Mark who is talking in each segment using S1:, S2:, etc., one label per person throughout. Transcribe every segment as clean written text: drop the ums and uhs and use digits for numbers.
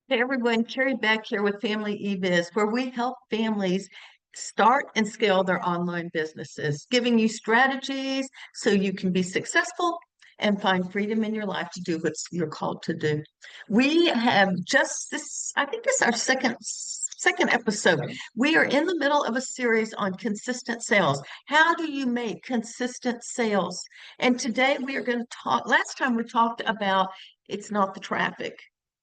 S1: Hey everyone, Carrie back here with Family eBiz, where we help families start and scale their online businesses, giving you strategies so you can be successful and find freedom in your life to do what you're called to do. We have just this, I think this is our second episode. We are in the middle of a series on consistent sales. How do you make consistent sales? And today we are going to talk, last time we talked about it's not the traffic,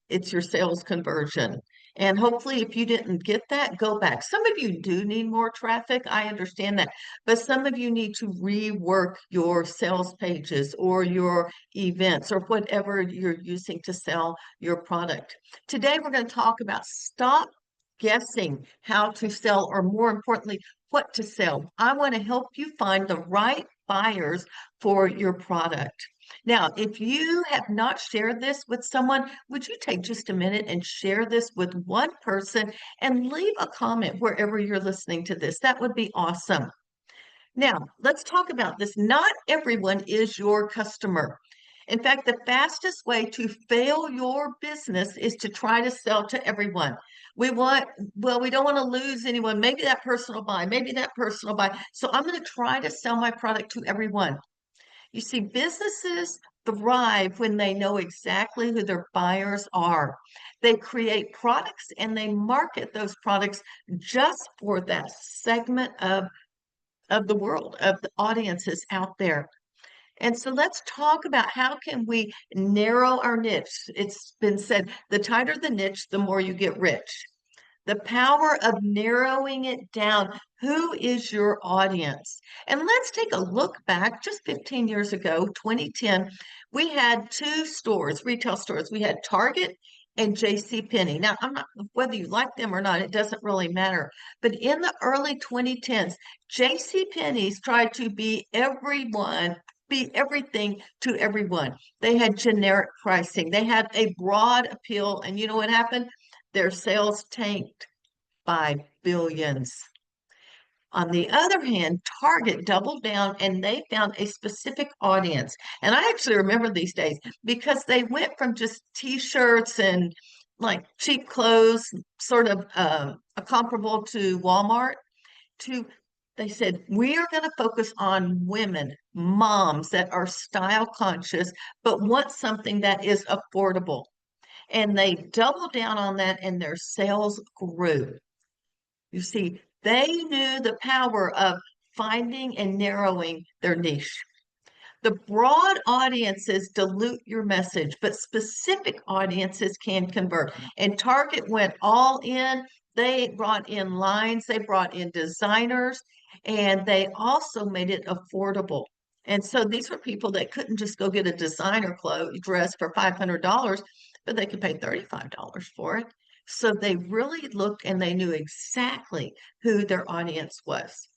S1: it's your sales conversion. And hopefully, if you didn't get that, go back. Some of you do need more traffic. I understand that. But some of you need to rework your sales pages or your events or whatever you're using to sell your product. Today, we're going to talk about stop guessing how to sell, or more importantly, what to sell. I want to help you find the right buyers for your product. Now, if you have not shared this with someone, would you take just a minute and share this with one person and leave a comment wherever you're listening to this? That would be awesome. Now, let's talk about this. Not everyone is your customer. In fact, the fastest way to fail your business is to try to sell to everyone. We don't want to lose anyone. Maybe that person will buy, maybe that person will buy. So I'm going to try to sell my product to everyone. You see, businesses thrive when they know exactly who their buyers are. They create products and they market those products just for that segment of the world, of the audiences out there. And so let's talk about how can we narrow our niche. It's been said, the tighter the niche, the more you get rich. The power of narrowing it down. Who is your audience? And let's take a look back just 15 years ago, 2010, we had two stores, retail stores. We had Target and JCPenney. Now, I'm not, whether you like them or not, it doesn't really matter. But in the early 2010s, JCPenney's tried to be everything to everyone. They had generic pricing. They had a broad appeal. And you know what happened? Their sales tanked by billions. On the other hand, Target doubled down and they found a specific audience. And I actually remember these days because they went from just t-shirts and like cheap clothes, sort of comparable to Walmart, to they said, we are going to focus on women, moms that are style conscious, but want something that is affordable. And they doubled down on that and their sales grew. You see, they knew the power of finding and narrowing their niche. The broad audiences dilute your message, but specific audiences can convert. And Target went all in. They brought in lines, they brought in designers, and they also made it affordable. And so these were people that couldn't just go get a designer dress for $500, but they could pay $35 for it. So they really looked and they knew exactly who their audience was.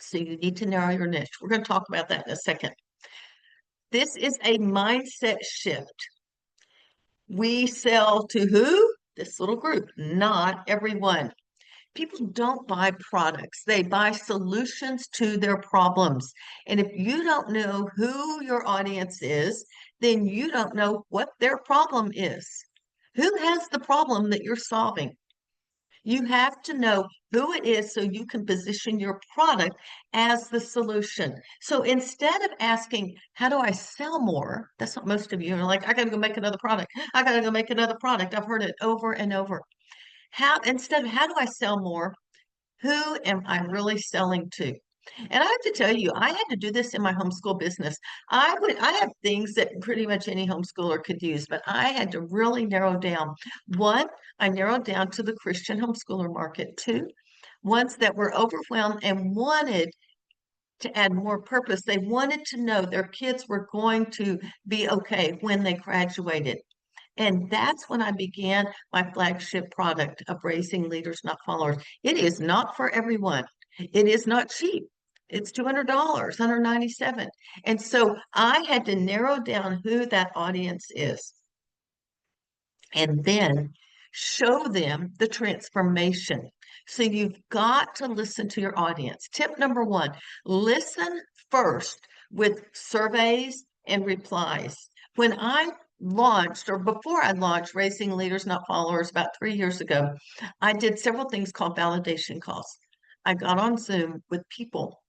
S1: So you need to narrow your niche. We're going to talk about that in a second. This is a mindset shift. We sell to who? This little group, not everyone. People don't buy products, they buy solutions to their problems. And if you don't know who your audience is, then you don't know what their problem is. Who has the problem that you're solving? You have to know who it is so you can position your product as the solution. So instead of asking, how do I sell more? That's what most of you are like, I got to go make another product. I got to go make another product. I've heard it over and over. Instead of how do I sell more? Who am I really selling to? And I have to tell you, I had to do this in my homeschool business. I have things that pretty much any homeschooler could use, but I had to really narrow down. One, I narrowed down to the Christian homeschooler market. Two, ones that were overwhelmed and wanted to add more purpose. They wanted to know their kids were going to be okay when they graduated. And that's when I began my flagship product of Raising Leaders, Not Followers. It is not for everyone. It is not cheap. It's $200, 197. And so I had to narrow down who that audience is and then show them the transformation. So you've got to listen to your audience. Tip number one, listen first with surveys and replies. When I launched, or before I launched Raising Leaders, Not Followers, about 3 years ago, I did several things called validation calls. I got on Zoom with people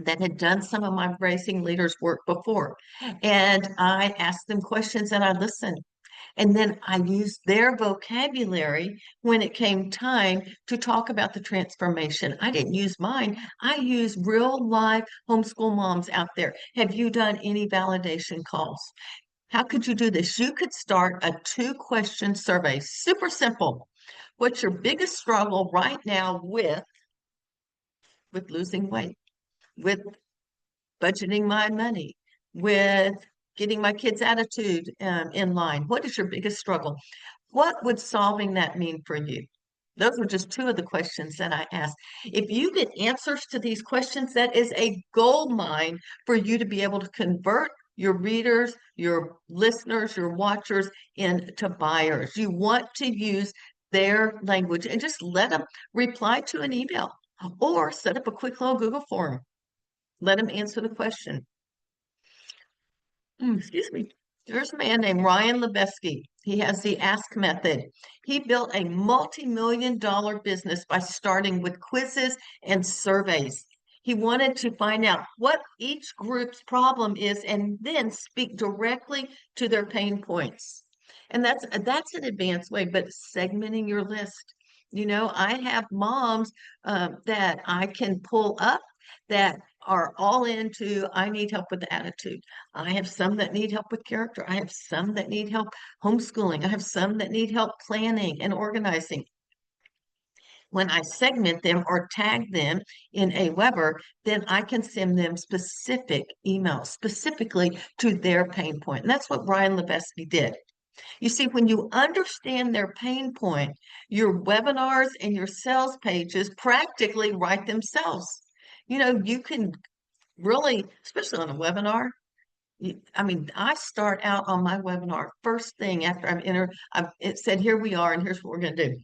S1: that had done some of my Raising Leaders work before, and I asked them questions and I listened. And then I used their vocabulary when it came time to talk about the transformation. I didn't use mine. I used real live homeschool moms out there. Have you done any validation calls? How could you do this? You could start a 2-question survey. Super simple. What's your biggest struggle right now with losing weight, with budgeting my money, with getting my kids' attitude in line? What is your biggest struggle? What would solving that mean for you? Those were just 2 of the questions that I asked. If you get answers to these questions, that is a gold mine for you to be able to convert your readers, your listeners, your watchers into buyers. You want to use their language and just let them reply to an email or set up a quick little Google form. Let them answer the question. Excuse me. There's a man named Ryan Lebesky. He has the Ask method. He built a multi-million-dollar business by starting with quizzes and surveys. He wanted to find out what each group's problem is and then speak directly to their pain points. And that's an advanced way, but segmenting your list. I have moms that I can pull up that are all into, I need help with the attitude. I have some that need help with character. I have some that need help homeschooling. I have some that need help planning and organizing. When I segment them or tag them in Aweber, then I can send them specific emails specifically to their pain point. And that's what Brian Levesque did. You see, when you understand their pain point, your webinars and your sales pages practically write themselves. You can really, especially on a webinar, I mean, I start out on my webinar first thing after I've entered, it said, here we are, and here's what we're going to do.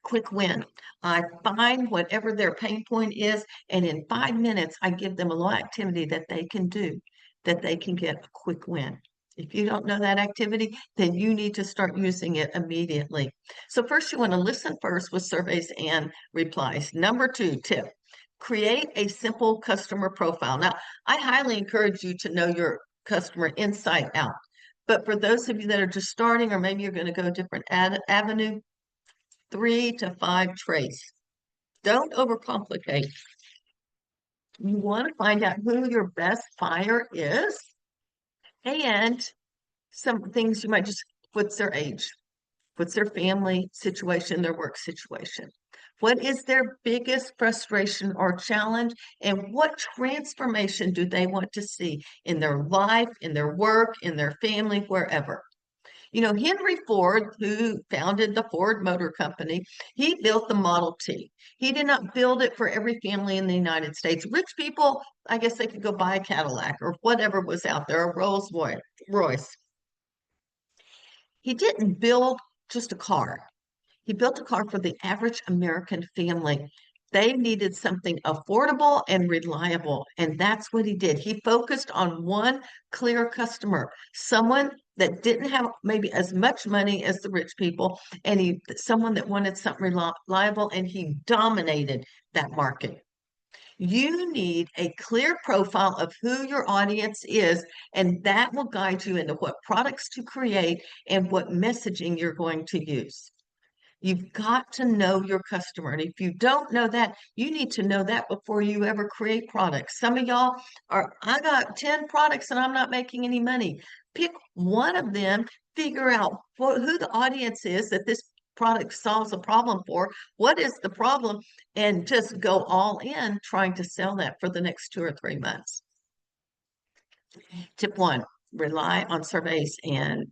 S1: Quick win. I find whatever their pain point is, and in 5 minutes, I give them a little activity that they can do, that they can get a quick win. If you don't know that activity, then you need to start using it immediately. So first, you want to listen first with surveys and replies. Number 2 tip, create a simple customer profile. Now, I highly encourage you to know your customer inside out. But for those of you that are just starting, or maybe you're going to go a different avenue, 3 to 5 traits. Don't overcomplicate. You want to find out who your best buyer is, and some things you might just, what's their age? What's their family situation, their work situation? What is their biggest frustration or challenge? And what transformation do they want to see in their life, in their work, in their family, wherever? Henry Ford, who founded the Ford Motor Company, he built the Model T. He did not build it for every family in the United States. Rich people, I guess they could go buy a Cadillac or whatever was out there, a Rolls Royce. He didn't build just a car. He built a car for the average American family. They needed something affordable and reliable, and that's what he did. He focused on one clear customer, someone that didn't have maybe as much money as the rich people, and someone that wanted something reliable, and he dominated that market. You need a clear profile of who your audience is, and that will guide you into what products to create and what messaging you're going to use. You've got to know your customer. And if you don't know that, you need to know that before you ever create products. Some of y'all I got 10 products and I'm not making any money. Pick one of them, figure out who the audience is that this product solves a problem for. What is the problem? And just go all in trying to sell that for the next 2 or 3 months. Tip 1, rely on surveys and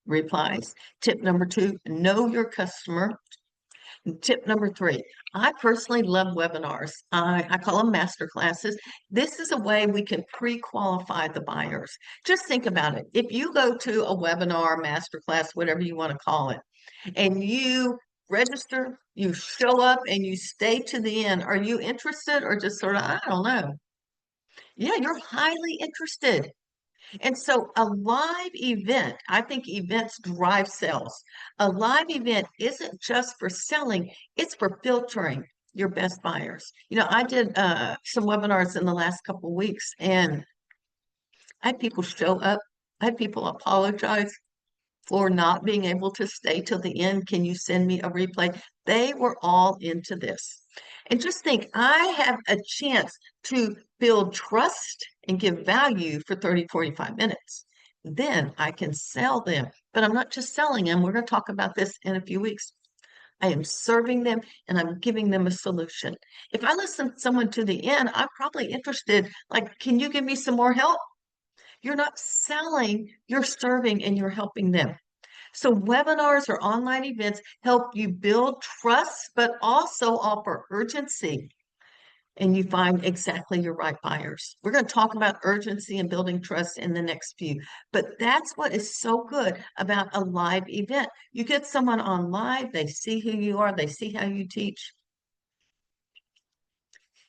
S1: replies. Tip number 2, know your customer. Tip number 3, I personally love webinars. I call them master classes. This is a way we can pre-qualify the buyers. Just think about it. If you go to a webinar, master class, whatever you want to call it, and you register, you show up, and you stay to the end, are you interested or just sort of, I don't know? Yeah, you're highly interested. And so a live event, I think events drive sales. A live event isn't just for selling, it's for filtering your best buyers. I did some webinars in the last couple of weeks, and I had people show up. I had people apologize for not being able to stay till the end. Can you send me a replay? They were all into this. And just think, I have a chance to build trust and give value for 30, 45 minutes. Then I can sell them. But I'm not just selling them. We're going to talk about this in a few weeks. I am serving them and I'm giving them a solution. If I listen to someone to the end, I'm probably interested. Like, can you give me some more help? You're not selling, you're serving and you're helping them. So webinars or online events help you build trust, but also offer urgency. And you find exactly your right buyers. We're going to talk about urgency and building trust in the next few. But that's what is so good about a live event. You get someone on live, they see who you are, they see how you teach.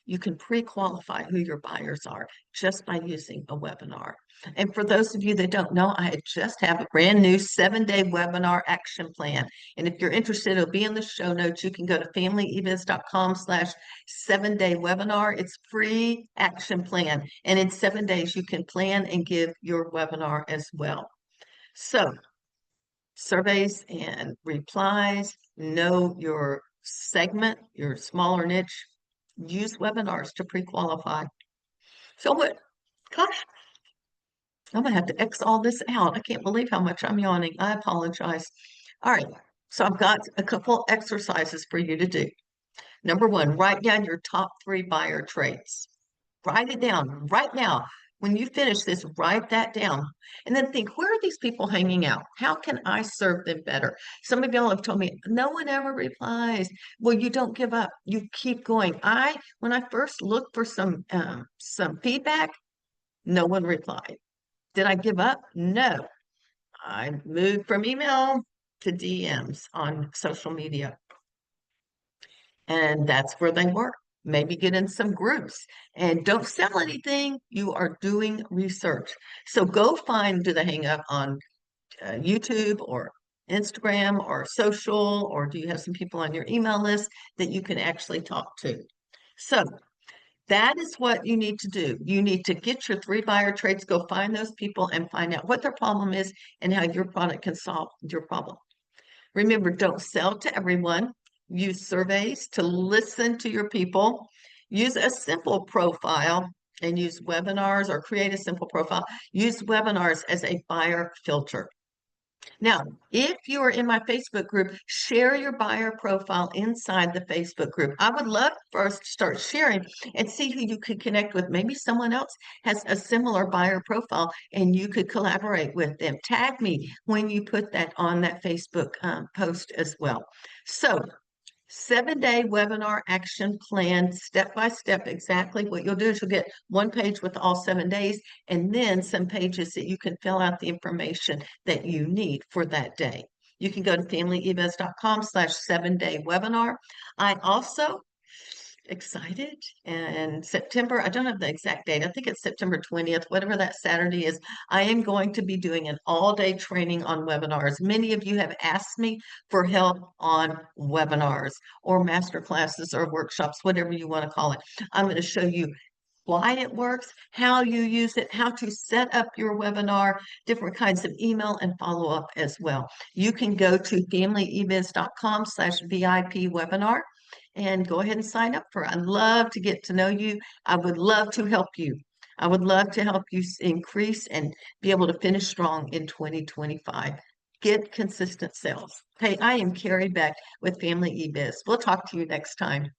S1: You can pre-qualify who your buyers are just by using a webinar. And for those of you that don't know, I just have a brand new 7-day webinar action plan. And if you're interested, it'll be in the show notes. You can go to familyebiz.com/7-day webinar. It's free action plan. And in 7 days, you can plan and give your webinar as well. So surveys and replies, know your segment, your smaller niche, use webinars to pre-qualify. So what, gosh, I'm gonna have to X all this out. I can't believe how much I'm yawning. I apologize. All right, so I've got a couple exercises for you to do. Number one, write down your top 3 buyer traits. Write it down right now. When you finish this, write that down and then think, where are these people hanging out? How can I serve them better? Some of y'all have told me, no one ever replies. Well, you don't give up. You keep going. When I first looked for some feedback, no one replied. Did I give up? No. I moved from email to DMs on social media. And that's where they work. Maybe get in some groups and don't sell anything. You are doing research. So go find, do they hang up on YouTube or Instagram or social, or do you have some people on your email list that you can actually talk to? So that is what you need to do. You need to get your 3 buyer traits, go find those people and find out what their problem is and how your product can solve your problem. Remember, don't sell to everyone. Use surveys to listen to your people. Use a simple profile and use webinars, or create a simple profile. Use webinars as a buyer filter. Now, if you are in my Facebook group, share your buyer profile inside the Facebook group. I would love for us to start sharing and see who you could connect with. Maybe someone else has a similar buyer profile and you could collaborate with them. Tag me when you put that on that Facebook post as well. So 7-day webinar action plan, step by step. Exactly what you'll do is you'll get one page with all 7 days and then some pages that you can fill out the information that you need for that day. You can go to familyebiz.com/7-day webinar. I also excited, and September, I don't have the exact date, I think it's September 20th, whatever that Saturday is, I am going to be doing an all-day training on webinars. Many of you have asked me for help on webinars or master classes or workshops, whatever you want to call it. I'm going to show you why it works, how you use it, how to set up your webinar, different kinds of email and follow up as well. You can go to familyebiz.com/VIP webinar and go ahead and sign up for it. I'd love to get to know you. I would love to help you. I would love to help you increase and be able to finish strong in 2025. Get consistent sales. Hey, I am Carrie Beck with Family eBiz. We'll talk to you next time.